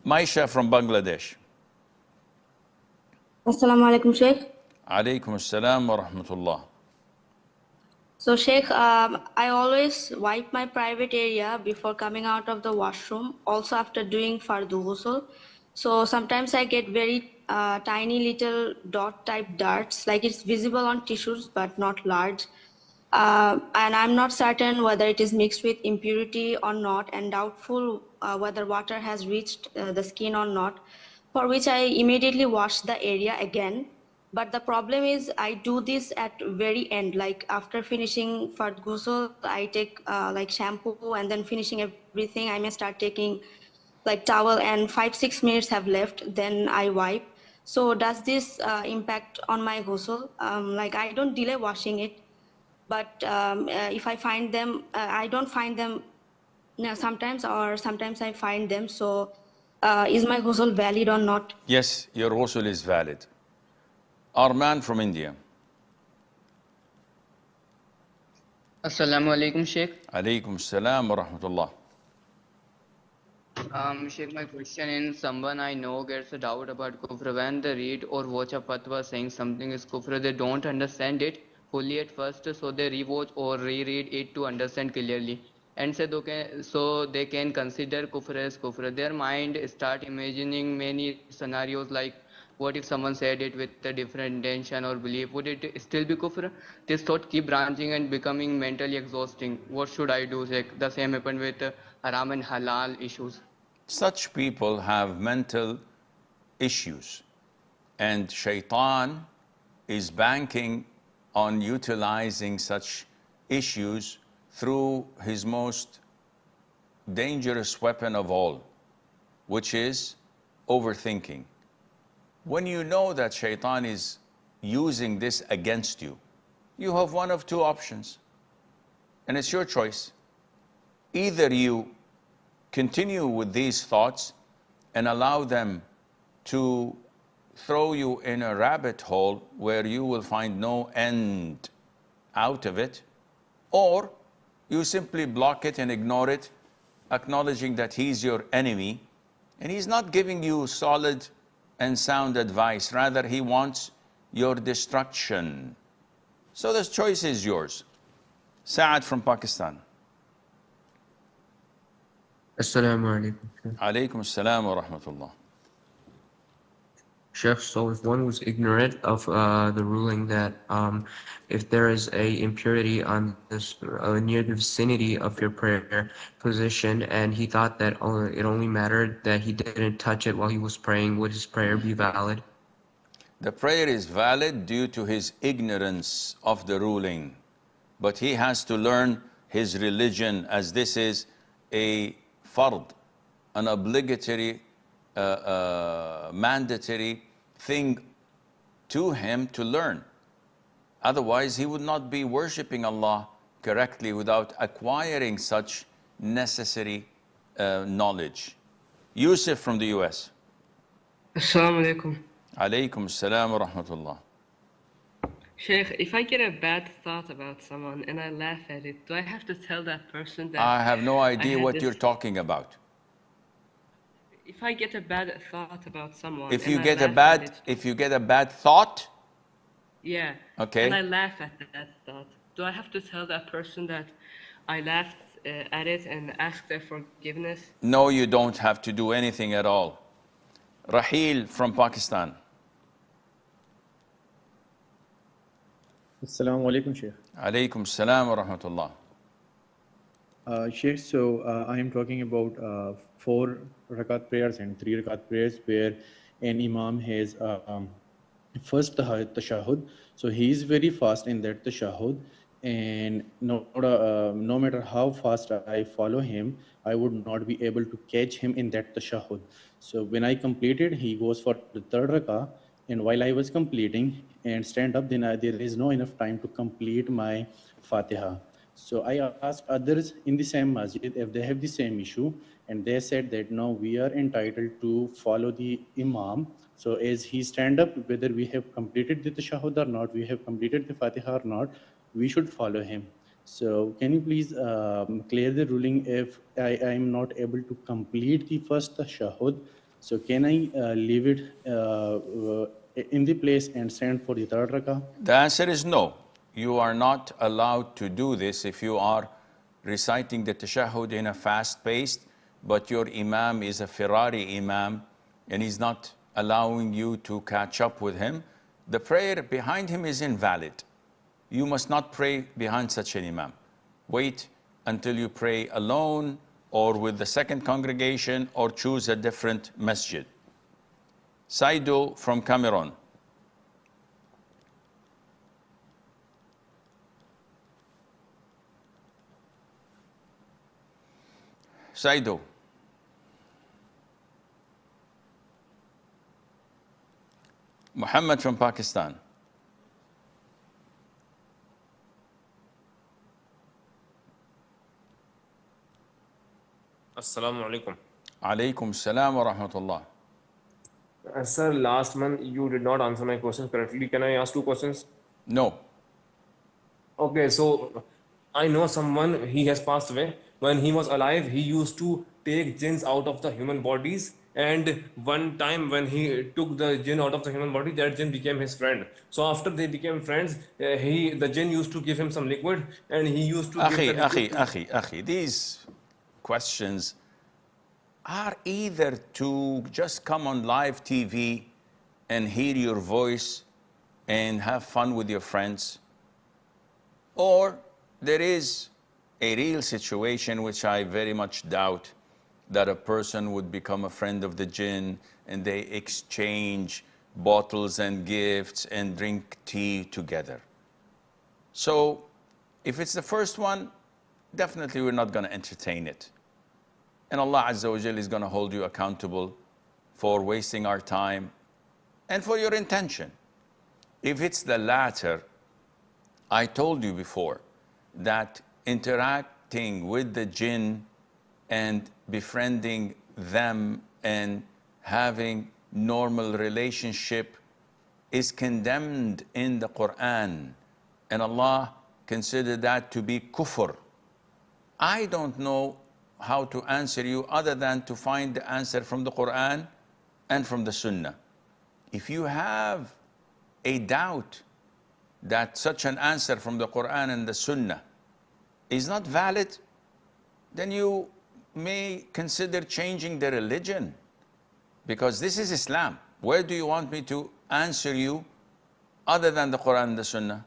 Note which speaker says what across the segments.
Speaker 1: Maisha from Bangladesh.
Speaker 2: Assalamu alaikum, Sheikh.
Speaker 1: Alaikum assalam wa rahmatullah.
Speaker 2: So, Sheikh, I always wipe my private area before coming out of the washroom, also after doing fardu ghusl. So sometimes I get very tiny little dot type darts, like it's visible on tissues but not large. And I'm not certain whether it is mixed with impurity or not, and doubtful whether water has reached the skin or not, for which I immediately wash the area again. But the problem is I do this at very end, like after finishing fard ghusl, I take like shampoo, and then finishing everything, I may start taking like towel, and 5-6 minutes have left, then I wipe. So does this impact on my ghusl? Like I don't delay washing it, but if I find them, I don't find them sometimes, or sometimes I find them. So is my ghusl valid or not?
Speaker 1: Yes, your ghusl is valid. Arman from India.
Speaker 3: Assalamu alaikum, Sheikh.
Speaker 1: Alaikum assalam wa rahmatullah.
Speaker 3: Sheikh, my question is, someone I know gets a doubt about Kufr. When they read or watch a fatwa saying something is Kufr, they don't understand it fully at first, so they rewatch or reread it to understand clearly. And so they can consider Kufr as Kufr. Their mind start imagining many scenarios like, what if someone said it with a different intention or belief? Would it still be Kufr? This thought keep branching and becoming mentally exhausting. What should I do, Sheikh? The same happened with haram and halal issues.
Speaker 1: Such people have mental issues, and shaitan is banking on utilizing such issues through his most dangerous weapon of all, which is overthinking. When you know that shaitan is using this against you, you have one of two options, and it's your choice. Either you continue with these thoughts and allow them to throw you in a rabbit hole where you will find no end out of it, or you simply block it and ignore it, acknowledging that he's your enemy and he's not giving you solid and sound advice. Rather, he wants your destruction. So the choice is yours. Saad from Pakistan.
Speaker 4: Assalamu alaikum.
Speaker 1: Alaikum assalam wa rahmatullah.
Speaker 4: Sheikh, so if one was ignorant of the ruling that if there is a impurity on this near the vicinity of your prayer position, and he thought that it only mattered that he didn't touch it while he was praying, would his prayer be valid?
Speaker 1: The prayer is valid due to his ignorance of the ruling, but he has to learn his religion, as this is a fard, an obligatory, mandatory thing to him to learn. Otherwise, he would not be worshipping Allah correctly without acquiring such necessary knowledge. Yusuf from the US.
Speaker 5: Assalamu alaikum.
Speaker 1: Alaikum assalam wa rahmatullah.
Speaker 5: Sheikh, if I get a bad thought about someone and I laugh at it, do I have to tell that person that
Speaker 1: I have no idea
Speaker 5: had
Speaker 1: what
Speaker 5: this-
Speaker 1: you're talking about.
Speaker 5: If I get a bad thought about someone,
Speaker 1: If
Speaker 5: and
Speaker 1: you
Speaker 5: I
Speaker 1: get a
Speaker 5: laugh
Speaker 1: bad,
Speaker 5: at it,
Speaker 1: if you get a bad thought,
Speaker 5: yeah,
Speaker 1: okay,
Speaker 5: and I laugh at that thought, do I have to tell that person that I laughed at it and ask their forgiveness?
Speaker 1: no, you don't have to do anything at all. Raheel from Pakistan.
Speaker 6: Assalamu alaikum, Sheikh.
Speaker 1: Alaikum assalam wa rahmatullah.
Speaker 6: Sheikh, so I am talking about 4 rakat prayers and 3 rakat prayers where an Imam has first Tashahhud. So he is very fast in that Tashahhud, and no matter how fast I follow him, I would not be able to catch him in that Tashahhud. So when I completed, he goes for the 3rd rakah, and while I was completing and stand up, then there is no enough time to complete my Fatiha. So I asked others in the same masjid if they have the same issue, and they said that no, we are entitled to follow the Imam. So as he stand up, whether we have completed the Tashahhud or not, we have completed the Fatiha or not, we should follow him. So can you please clear the ruling if I am not able to complete the first Tashahhud? So can I leave it in the place and stand for the third rakah?
Speaker 1: The answer is no. You are not allowed to do this if you are reciting the tashahhud in a fast pace, but your imam is a Ferrari imam and he's not allowing you to catch up with him. The prayer behind him is invalid. You must not pray behind such an imam. Wait until you pray alone or with the second congregation, or choose a different masjid. Saido from Cameroon. Saido. Muhammad from Pakistan.
Speaker 7: Assalamu alaikum.
Speaker 1: Alaykum salam wa rahmatullah.
Speaker 7: Sir, last month you did not answer my questions correctly. Can I ask 2 questions?
Speaker 1: No.
Speaker 7: Okay, so I know someone, he has passed away. When he was alive, he used to take jinns out of the human bodies. And one time when he took the jinn out of the human body, that jinn became his friend. So after they became friends, the jinn used to give him some liquid, and he used to give the liquid to...
Speaker 1: Akhi, these questions are either to just come on live TV and hear your voice and have fun with your friends, or there is a real situation, which I very much doubt, that a person would become a friend of the jinn and they exchange bottles and gifts and drink tea together. So if it's the first one, definitely we're not going to entertain it. And Allah Azza wa Jal is going to hold you accountable for wasting our time and for your intention. If it's the latter, I told you before that interacting with the jinn and befriending them and having normal relationship is condemned in the Quran, and Allah considered that to be kufr. I don't know how to answer you other than to find the answer from the Quran and from the Sunnah. If you have a doubt that such an answer from the Quran and the Sunnah is not valid, then you may consider changing the religion, because this is Islam. Where do you want me to answer you other than the Quran and the Sunnah?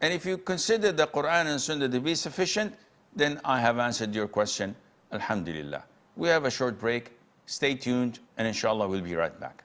Speaker 1: And if you consider the Quran and Sunnah to be sufficient, then I have answered your question. Alhamdulillah. We have a short break. Stay tuned, and inshallah we'll be right back.